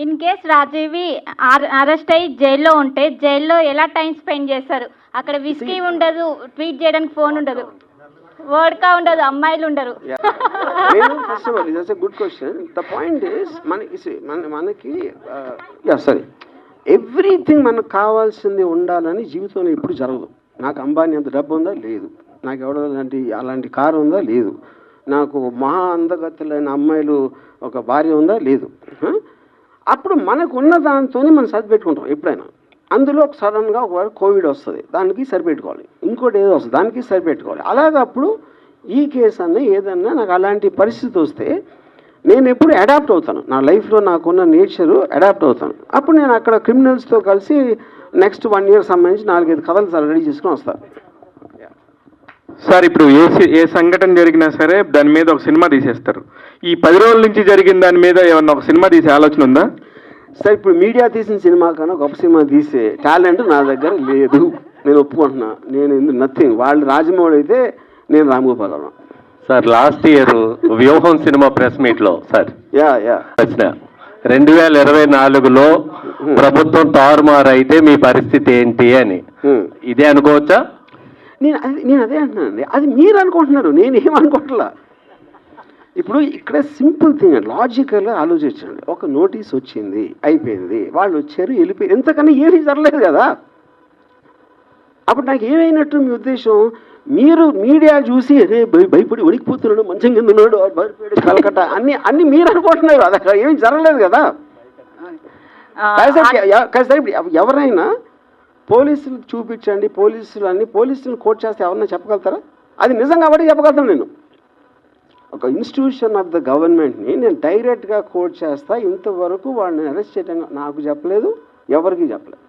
In case రాజీవి arrest అయ్యి జైల్లో ఉంటే జైల్లో ఎలా టైం స్పెండ్ చేస్తారు? అక్కడ విస్కీ ఉండదు, ట్వీట్ చేయడానికి ఫోన్ ఉండదు, వర్డ్కా ఉండదు, అమ్మాయిలు ఉండరు. First of all it's good question. The point is మనకి సరే ఎవ్రీథింగ్ మనకు కావాల్సింది ఉండాలని జీవితంలో ఎప్పుడు జరగదు. నాకు అంబానీ అంత డబ్బు ఉందా? లేదు. నాకు ఎవడో అలాంటి కారు ఉందా? లేదు. నాకు మహా అందగతులైన అమ్మాయిలు ఒక భార్య ఉందా? లేదు. అప్పుడు మనకున్న దాంతోనే మనం సరిపెట్టుకుంటాం ఎప్పుడైనా. అందులో సడన్గా ఒకవేళ కోవిడ్ వస్తుంది, దానికి సరిపెట్టుకోవాలి. ఇంకోటి ఏదో వస్తుంది, దానికి సరిపెట్టుకోవాలి. అలాగప్పుడు ఈ కేసు అన్న ఏదన్నా నాకు అలాంటి పరిస్థితి వస్తే నేను ఎప్పుడు అడాప్ట్ అవుతాను. నా లైఫ్లో నాకున్న నేచరు అడాప్ట్ అవుతాను. అప్పుడు నేను అక్కడ క్రిమినల్స్తో కలిసి నెక్స్ట్ 1 year సంబంధించి 4-5 కథలు రెడీ చేసుకుని వస్తాను. సార్, ఇప్పుడు ఏ సంఘటన జరిగినా సరే దాని మీద ఒక సినిమా తీసేస్తారు. ఈ 10 రోజుల నుంచి జరిగిన దాని మీద ఏమన్నా ఒక సినిమా తీసే ఆలోచన ఉందా? సార్, ఇప్పుడు మీడియా తీసిన సినిమా కన్నా గొప్ప సినిమా తీసే టాలెంట్ నా దగ్గర లేదు. నేను ఒప్పుకుంటున్నా. నేను నథింగ్. వాళ్ళు రాజమౌళి అయితే నేను రామగోపాలరావు. సార్, లాస్ట్ ఇయర్ వ్యూహం సినిమా ప్రెస్ మీట్లో సార్ ప్రశ్న 2024లో ప్రభుత్వం తారుమారు అయితే మీ పరిస్థితి ఏంటి అని, ఇదే అనుకోవచ్చా? నేను అదే అంటున్నానండి. అది మీరు అనుకుంటున్నారు, నేనేమనుకోవట్లా. ఇప్పుడు ఇక్కడ సింపుల్ థింగ్ అండి, లాజికల్గా ఆలోచించండి. ఒక నోటీస్ వచ్చింది, అయిపోయింది, వాళ్ళు వచ్చారు, వెళ్ళిపోయి, ఎంతకన్నా ఏమీ జరగలేదు కదా. అప్పుడు నాకు ఏమైనట్టు మీ ఉద్దేశం? మీరు మీడియా చూసి అరే భయపడి వణికిపోతున్నాడు, మంచం కింద ఉన్నాడు, భయపడి కలకట్ట అన్ని మీరు అనుకుంటున్నారు. అది అక్కడ ఏమీ జరగలేదు కదా. ఇప్పుడు ఎవరైనా పోలీసులు చూపించండి, పోలీసులు కోర్టు చేస్తే ఎవరన్నా చెప్పగలుగుతారా? అది నిజం కాబట్టి చెప్పగలుగుతాను. నేను ఒక ఇన్స్టిట్యూషన్ ఆఫ్ ద గవర్నమెంట్ని నేను డైరెక్ట్గా కోర్టు చేస్తా. ఇంతవరకు వాళ్ళని అరెస్ట్ చేయడం నాకు చెప్పలేదు, ఎవరికి చెప్పలేదు.